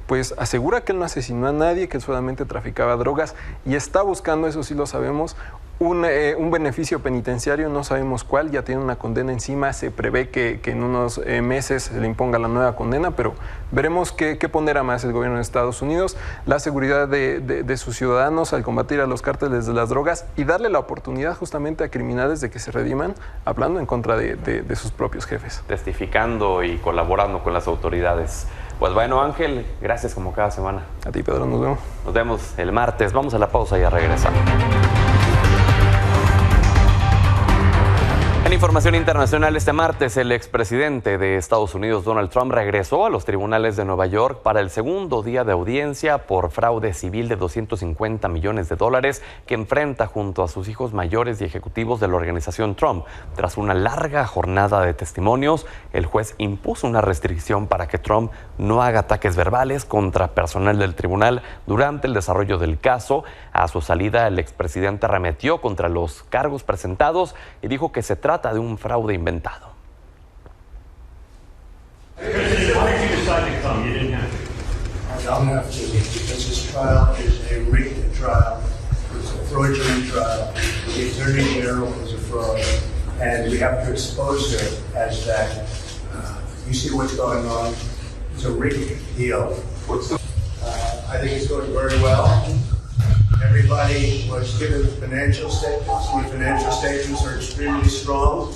[SPEAKER 12] pues asegura que él no asesinó a nadie, que él solamente traficaba drogas y está buscando, eso sí lo sabemos, un beneficio penitenciario, no sabemos cuál, ya tiene una condena encima, se prevé que en unos meses se le imponga la nueva condena, pero veremos qué pondera más el gobierno de Estados Unidos, la seguridad de sus ciudadanos al combatir a los cárteles de las drogas y darle la oportunidad justamente a criminales de que se rediman, hablando en contra de sus propios jefes.
[SPEAKER 1] Testificando y colaborando con las autoridades. Pues bueno, Ángel, gracias como cada semana.
[SPEAKER 12] A ti, Pedro, nos vemos.
[SPEAKER 1] Nos vemos el martes. Vamos a la pausa y ya regresamos. En información internacional, este martes el expresidente de Estados Unidos, Donald Trump, regresó a los tribunales de Nueva York para el segundo día de audiencia por fraude civil de $250 millones que enfrenta junto a sus hijos mayores y ejecutivos de la organización Trump. Tras una larga jornada de testimonios, el juez impuso una restricción para que Trump no haga ataques verbales contra personal del tribunal durante el desarrollo del caso. A su salida, el expresidente arremetió contra los cargos presentados y dijo que se trata de un fraude inventado.
[SPEAKER 13] Everybody was given financial statements. The financial statements are extremely strong.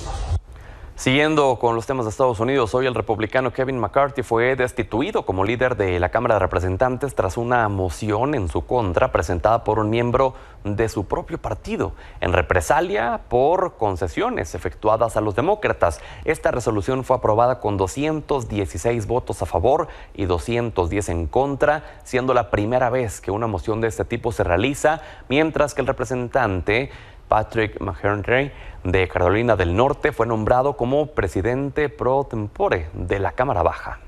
[SPEAKER 1] Siguiendo con los temas de Estados Unidos, hoy el republicano Kevin McCarthy fue destituido como líder de la Cámara de Representantes tras una moción en su contra presentada por un miembro de su propio partido, en represalia por concesiones efectuadas a los demócratas. Esta resolución fue aprobada con 216 votos a favor y 210 en contra, siendo la primera vez que una moción de este tipo se realiza, mientras que el representante Patrick McHenry de Carolina del Norte fue nombrado como presidente pro tempore de la Cámara Baja.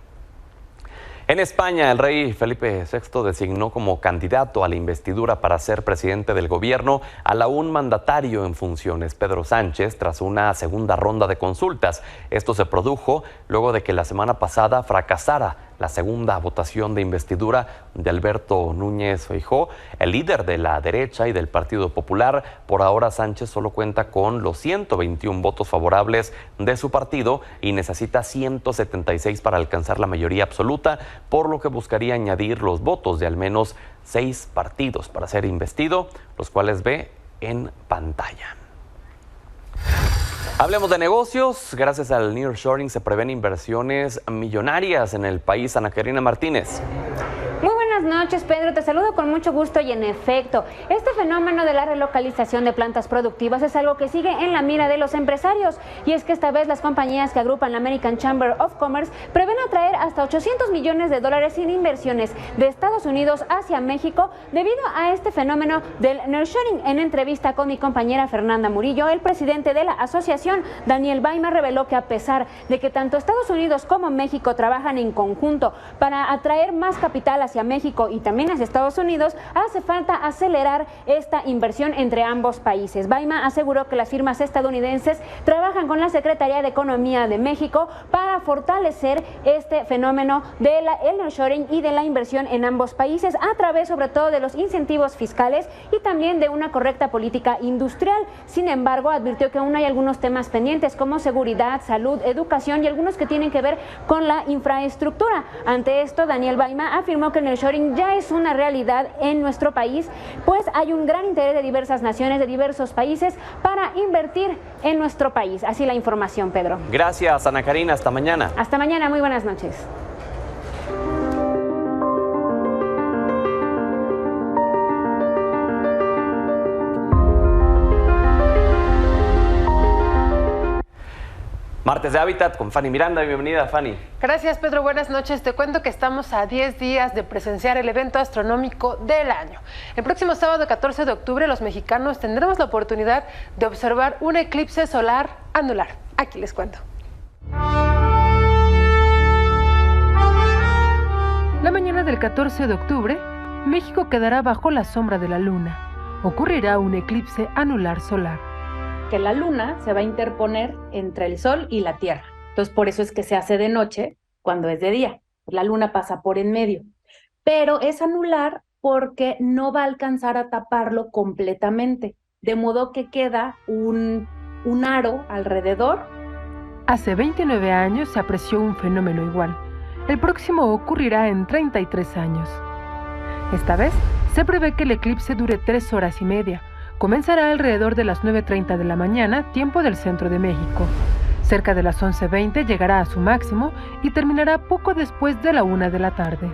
[SPEAKER 1] En España, el rey Felipe VI designó como candidato a la investidura para ser presidente del gobierno al aún mandatario en funciones, Pedro Sánchez, tras una segunda ronda de consultas. Esto se produjo luego de que la semana pasada fracasara la segunda votación de investidura de Alberto Núñez Feijóo, el líder de la derecha y del Partido Popular. Por ahora, Sánchez solo cuenta con los 121 votos favorables de su partido y necesita 176 para alcanzar la mayoría absoluta, por lo que buscaría añadir los votos de al menos 6 partidos para ser investido, los cuales ve en pantalla. Hablemos de negocios. Gracias al nearshoring se prevén inversiones millonarias en el país. Ana Karina Martínez.
[SPEAKER 14] Muy buenas noches, Pedro. Te saludo con mucho gusto y en efecto, este fenómeno de la relocalización de plantas productivas es algo que sigue en la mira de los empresarios. Y es que esta vez las compañías que agrupan la American Chamber of Commerce prevén atraer hasta $800 millones en inversiones de Estados Unidos hacia México debido a este fenómeno del nearshoring. En entrevista con mi compañera Fernanda Murillo, el presidente de la asociación, Daniel Baima, reveló que a pesar de que tanto Estados Unidos como México trabajan en conjunto para atraer más capital hacia México y también hacia Estados Unidos, hace falta acelerar esta inversión entre ambos países. Baima aseguró que las firmas estadounidenses trabajan con la Secretaría de Economía de México para fortalecer este fenómeno del nearshoring y de la inversión en ambos países a través sobre todo de los incentivos fiscales y también de una correcta política industrial. Sin embargo, advirtió que aún hay algunos temas pendientes como seguridad, salud, educación y algunos que tienen que ver con la infraestructura. Ante esto, Daniel Baima afirmó que el nearshoring ya es una realidad en nuestro país, pues hay un gran interés de diversas naciones, de diversos países para invertir en nuestro país. Así la información, Pedro.
[SPEAKER 1] Gracias, Ana Karina. Hasta mañana.
[SPEAKER 14] Hasta mañana. Muy buenas noches.
[SPEAKER 1] Martes de Hábitat con Fanny Miranda. Bienvenida, Fanny.
[SPEAKER 15] Gracias, Pedro. Buenas noches. Te cuento que estamos a 10 días de presenciar el evento astronómico del año. El próximo sábado 14 de octubre los mexicanos tendremos la oportunidad de observar un eclipse solar anular. Aquí les cuento. La mañana del 14 de octubre, México quedará bajo la sombra de la luna. Ocurrirá un eclipse anular solar.
[SPEAKER 4] Que la luna se va a interponer entre el sol y la tierra. Entonces, por eso es que se hace de noche cuando es de día. La luna pasa por en medio. Pero es anular porque no va a alcanzar a taparlo completamente. De modo que queda un aro alrededor.
[SPEAKER 15] Hace 29 años se apreció un fenómeno igual. El próximo ocurrirá en 33 años. Esta vez se prevé que el eclipse dure 3 horas y media. Comenzará alrededor de las 9:30 de la mañana, tiempo del centro de México. Cerca de las 11:20 llegará a su máximo y terminará poco después de la 1 de la tarde.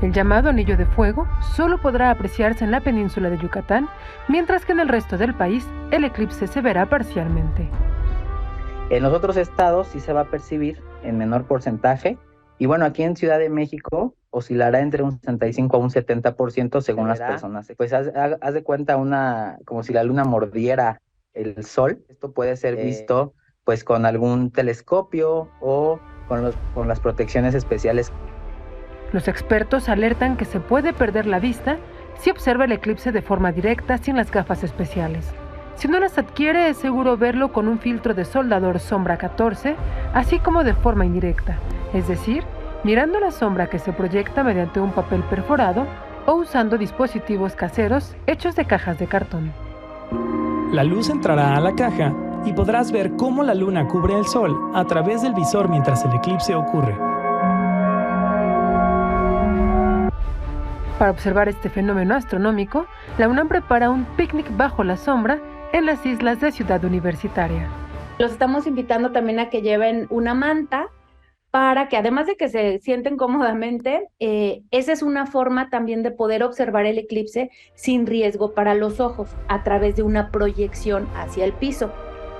[SPEAKER 15] El llamado anillo de fuego solo podrá apreciarse en la península de Yucatán, mientras que en el resto del país el eclipse se verá parcialmente.
[SPEAKER 6] En los otros estados sí se va a percibir en menor porcentaje. Y bueno, aquí en Ciudad de México oscilará entre un 65 a un 70% según las personas. Pues haz de cuenta como si la luna mordiera el sol. Esto puede ser visto pues con algún telescopio o con las protecciones especiales.
[SPEAKER 15] Los expertos alertan que se puede perder la vista si observa el eclipse de forma directa sin las gafas especiales. Si no las adquiere, es seguro verlo con un filtro de soldador sombra 14, así como de forma indirecta, es decir, mirando la sombra que se proyecta mediante un papel perforado o usando dispositivos caseros hechos de cajas de cartón.
[SPEAKER 16] La luz entrará a la caja y podrás ver cómo la luna cubre el sol a través del visor mientras el eclipse ocurre.
[SPEAKER 15] Para observar este fenómeno astronómico, la UNAM prepara un picnic bajo la sombra en las islas de Ciudad Universitaria.
[SPEAKER 4] Los estamos invitando también a que lleven una manta para que, además de que se sienten cómodamente, esa es una forma también de poder observar el eclipse sin riesgo para los ojos, a través de una proyección hacia el piso.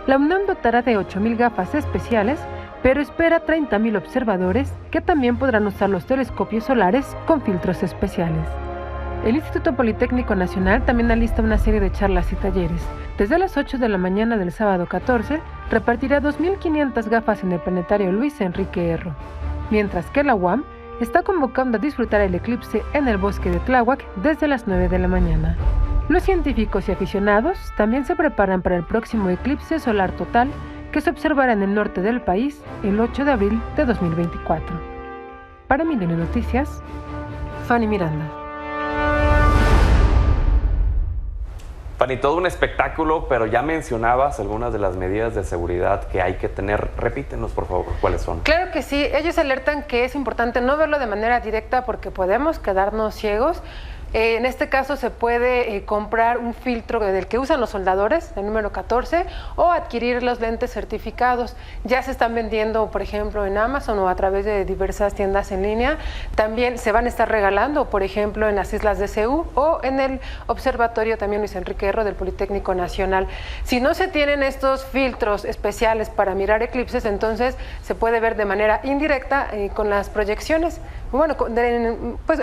[SPEAKER 15] La UNAM dotará de 8,000 gafas especiales, pero espera 30,000 observadores que también podrán usar los telescopios solares con filtros especiales. El Instituto Politécnico Nacional también alista una serie de charlas y talleres. Desde las 8 de la mañana del sábado 14, repartirá 2,500 gafas en el planetario Luis Enrique Erro, mientras que la UAM está convocando a disfrutar el eclipse en el bosque de Tláhuac desde las 9 de la mañana. Los científicos y aficionados también se preparan para el próximo eclipse solar total que se observará en el norte del país el 8 de abril de 2024. Para Milenio Noticias, Fanny Miranda.
[SPEAKER 1] Fanny, todo un espectáculo, pero ya mencionabas algunas de las medidas de seguridad que hay que tener. Repítenos, por favor, ¿cuáles son?
[SPEAKER 15] Claro que sí. Ellos alertan que es importante no verlo de manera directa porque podemos quedarnos ciegos. En este caso se puede comprar un filtro del que usan los soldadores, el número 14, o adquirir los lentes certificados. Ya se están vendiendo, por ejemplo, en Amazon o a través de diversas tiendas en línea. También se van a estar regalando, por ejemplo, en las islas de Ceú o en el observatorio también Luis Enrique Erro del Politécnico Nacional. Si no se tienen estos filtros especiales para mirar eclipses, entonces se puede ver de manera indirecta con las proyecciones. Bueno, pues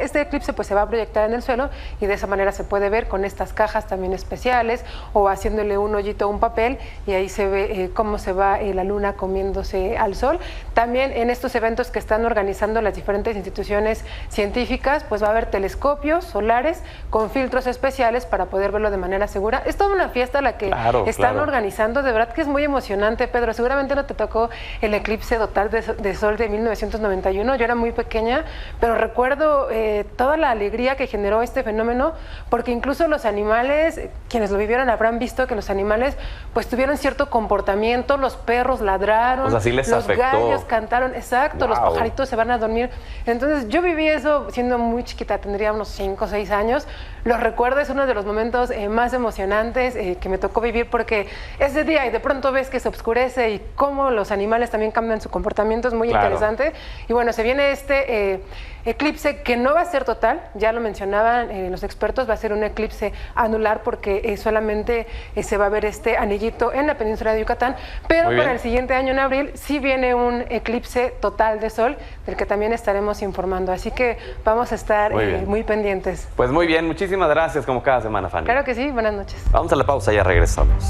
[SPEAKER 15] este eclipse pues se va a proyectar en el suelo y de esa manera se puede ver con estas cajas también especiales o haciéndole un hoyito a un papel y ahí se ve cómo se va la luna comiéndose al sol. También en estos eventos que están organizando las diferentes instituciones científicas, pues va a haber telescopios solares con filtros especiales para poder verlo de manera segura. Es toda una fiesta la que están organizando, de verdad que es muy emocionante, Pedro. Seguramente no te tocó el eclipse total de sol de 1991, yo era muy pequeña, pero recuerdo toda la alegría que generó este fenómeno, porque incluso los animales, quienes lo vivieron habrán visto que los animales pues tuvieron cierto comportamiento, los perros ladraron,
[SPEAKER 1] o sea, sí les
[SPEAKER 15] los
[SPEAKER 1] afectó.
[SPEAKER 15] Gallos cantaron, exacto, los pajaritos se van a dormir. Entonces yo viví eso siendo muy chiquita, tendría unos 5 o 6 años, lo recuerdo, es uno de los momentos más emocionantes que me tocó vivir, porque es de día y de pronto ves que se oscurece y cómo los animales también cambian su comportamiento, es muy interesante. Y bueno, se viene viene este eclipse que no va a ser total, ya lo mencionaban los expertos, va a ser un eclipse anular porque solamente se va a ver este anillito en la península de Yucatán, pero para el siguiente año, en abril, sí viene un eclipse total de sol, del que también estaremos informando, así que vamos a estar muy pendientes.
[SPEAKER 1] Pues muy bien, muchísimas gracias como cada semana, Fanny.
[SPEAKER 15] Claro que sí, buenas noches.
[SPEAKER 1] Vamos a la pausa, ya regresamos.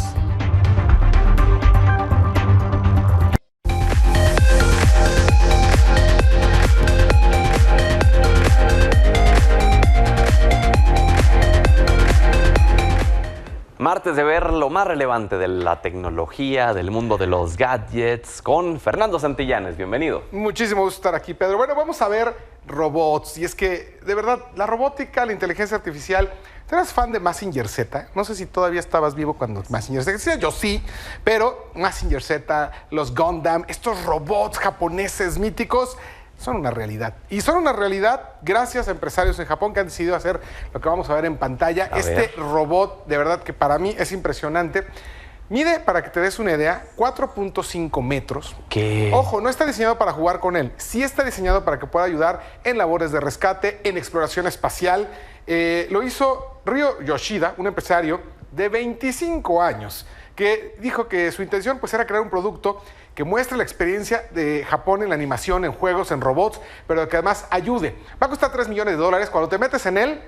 [SPEAKER 1] Martes de ver lo más relevante de la tecnología, del mundo de los gadgets, con Fernando Santillanes. Bienvenido.
[SPEAKER 17] Muchísimo gusto estar aquí, Pedro. Bueno, vamos a ver robots. Y es que, de verdad, la robótica, la inteligencia artificial... ¿Tú eras fan de Mazinger Z? No sé si todavía estabas vivo cuando Mazinger Z existía. Yo sí, pero Mazinger Z, los Gundam, estos robots japoneses míticos... son una realidad. Y son una realidad gracias a empresarios en Japón que han decidido hacer lo que vamos a ver en pantalla. Robot, de verdad que para mí es impresionante. Mide, para que te des una idea, 4.5 metros.
[SPEAKER 1] ¿Qué?
[SPEAKER 17] Ojo, no está diseñado para jugar con él. Sí está diseñado para que pueda ayudar en labores de rescate, en exploración espacial. Lo hizo Ryo Yoshida, un empresario de 25 años, que dijo que su intención pues, era crear un producto que muestre la experiencia de Japón en la animación, en juegos, en robots, pero que además ayude. Va a costar $3 millones. Cuando te metes en él,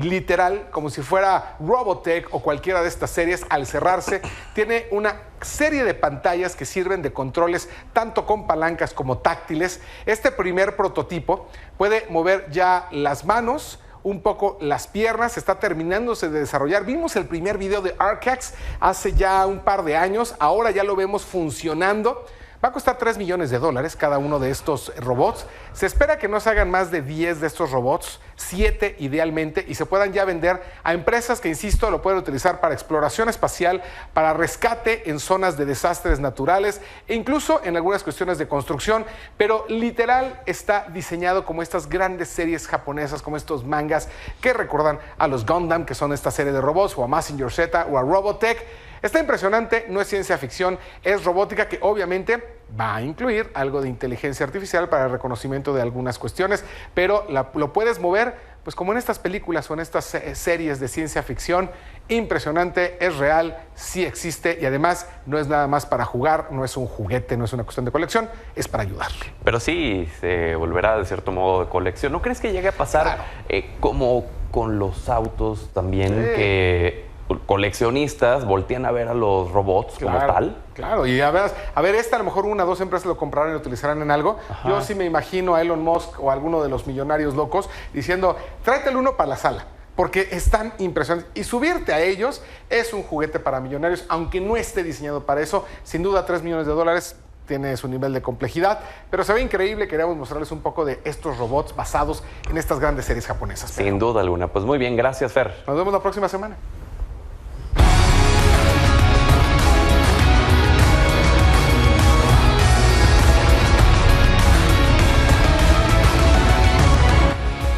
[SPEAKER 17] literal, como si fuera Robotech o cualquiera de estas series, al cerrarse, tiene una serie de pantallas que sirven de controles tanto con palancas como táctiles. Este primer prototipo puede mover ya las manos, un poco las piernas, está terminándose de desarrollar. Vimos el primer video de Arcax hace ya un par de años, ahora ya lo vemos funcionando. Va a costar $3 millones cada uno de estos robots. Se espera que no se hagan más de 10 de estos robots, 7 idealmente, y se puedan ya vender a empresas que, insisto, lo pueden utilizar para exploración espacial, para rescate en zonas de desastres naturales e incluso en algunas cuestiones de construcción, pero literal está diseñado como estas grandes series japonesas, como estos mangas que recuerdan a los Gundam, que son esta serie de robots, o a Mazinger Z o a Robotech. Está impresionante, no es ciencia ficción, es robótica que obviamente va a incluir algo de inteligencia artificial para el reconocimiento de algunas cuestiones, pero lo puedes mover pues como en estas películas o en estas series de ciencia ficción. Impresionante, es real, sí existe y además no es nada más para jugar, no es un juguete, no es una cuestión de colección, es para ayudar.
[SPEAKER 1] Pero sí se volverá de cierto modo de colección. ¿No crees que llegue a pasar como con los autos también, que coleccionistas voltean a ver a los robots como tal?
[SPEAKER 17] Claro, y a ver, a lo mejor 1 o 2 empresas lo comprarán y lo utilizarán en algo. Ajá. Yo sí me imagino a Elon Musk o a alguno de los millonarios locos diciendo, tráete el uno para la sala, porque están impresionantes. Y subirte a ellos es un juguete para millonarios, aunque no esté diseñado para eso. Sin duda, $3 millones tiene su nivel de complejidad, pero se ve increíble. Queríamos mostrarles un poco de estos robots basados en estas grandes series japonesas.
[SPEAKER 1] Sin duda alguna. Pues muy bien, gracias, Fer.
[SPEAKER 17] Nos vemos la próxima semana.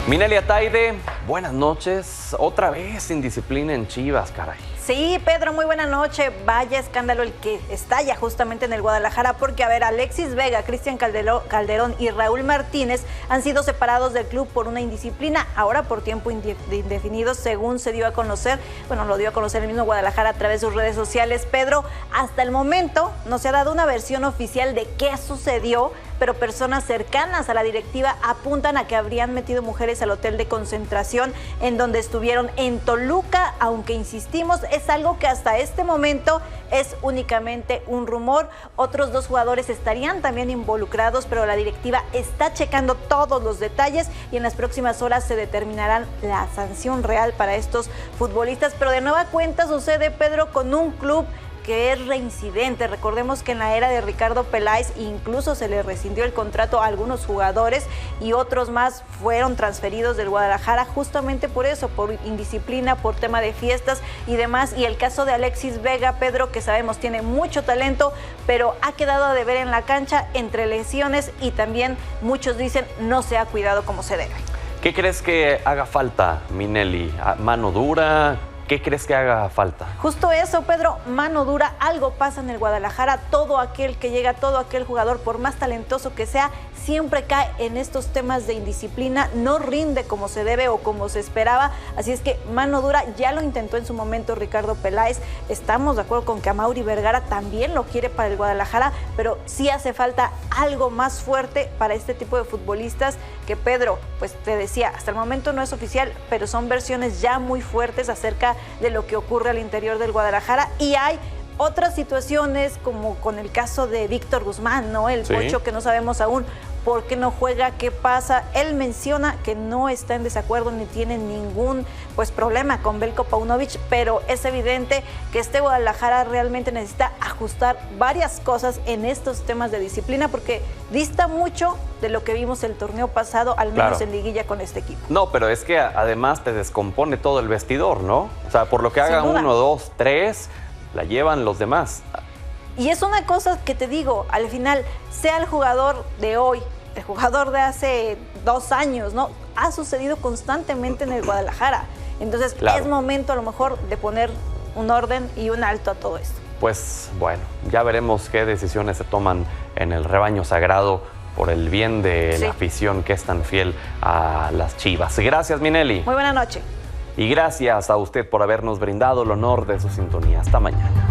[SPEAKER 1] Mineli Ataide, buenas noches. Otra vez sin disciplina en Chivas, caray.
[SPEAKER 18] Sí, Pedro, muy buena noche. Vaya escándalo el que estalla justamente en el Guadalajara, porque, a ver, Alexis Vega, Cristian Calderón y Raúl Martínez han sido separados del club por una indisciplina, ahora por tiempo indefinido, según se dio a conocer. Bueno, lo dio a conocer el mismo Guadalajara a través de sus redes sociales. Pedro, hasta el momento no se ha dado una versión oficial de qué sucedió, pero personas cercanas a la directiva apuntan a que habrían metido mujeres al hotel de concentración en donde estuvieron en Toluca, aunque insistimos, es algo que hasta este momento es únicamente un rumor. Otros 2 jugadores estarían también involucrados, pero la directiva está checando todos los detalles y en las próximas horas se determinará la sanción real para estos futbolistas. Pero de nueva cuenta sucede, Pedro, con un club que es reincidente. Recordemos que en la era de Ricardo Peláez incluso se le rescindió el contrato a algunos jugadores y otros más fueron transferidos del Guadalajara justamente por eso, por indisciplina, por tema de fiestas y demás. Y el caso de Alexis Vega, Pedro, que sabemos tiene mucho talento, pero ha quedado a deber en la cancha entre lesiones y también muchos dicen no se ha cuidado como se debe.
[SPEAKER 1] ¿Qué crees que haga falta, Mineli? ¿Mano dura? ¿Qué crees que haga falta?
[SPEAKER 18] Justo eso, Pedro, mano dura, algo pasa en el Guadalajara. Todo aquel que llega, todo aquel jugador, por más talentoso que sea, siempre cae en estos temas de indisciplina, no rinde como se debe o como se esperaba. Así es que mano dura, ya lo intentó en su momento Ricardo Peláez. Estamos de acuerdo con que Amaury Vergara también lo quiere para el Guadalajara, pero sí hace falta algo más fuerte para este tipo de futbolistas que, Pedro, pues te decía, hasta el momento no es oficial, pero son versiones ya muy fuertes acerca de lo que ocurre al interior del Guadalajara, y hay otras situaciones como con el caso de Víctor Guzmán, ¿no? El Pocho, que no sabemos aún por qué no juega, qué pasa. Él menciona que no está en desacuerdo ni tiene ningún problema con Veljko Paunovic, pero es evidente que este Guadalajara realmente necesita ajustar varias cosas en estos temas de disciplina, porque dista mucho de lo que vimos el torneo pasado, al menos en liguilla con este equipo.
[SPEAKER 1] No, pero es que además te descompone todo el vestidor, ¿no? O sea, por lo que haga 1, 2, 3, la llevan los demás.
[SPEAKER 18] Y es una cosa que te digo, al final, sea el jugador de hoy, el jugador de hace 2 años, ¿no? Ha sucedido constantemente en el Guadalajara. Entonces, es momento a lo mejor de poner un orden y un alto a todo esto.
[SPEAKER 1] Pues bueno, ya veremos qué decisiones se toman en el rebaño sagrado por el bien de la afición que es tan fiel a las Chivas. Gracias, Minelli.
[SPEAKER 18] Muy buena noche.
[SPEAKER 1] Y gracias a usted por habernos brindado el honor de su sintonía. Hasta mañana.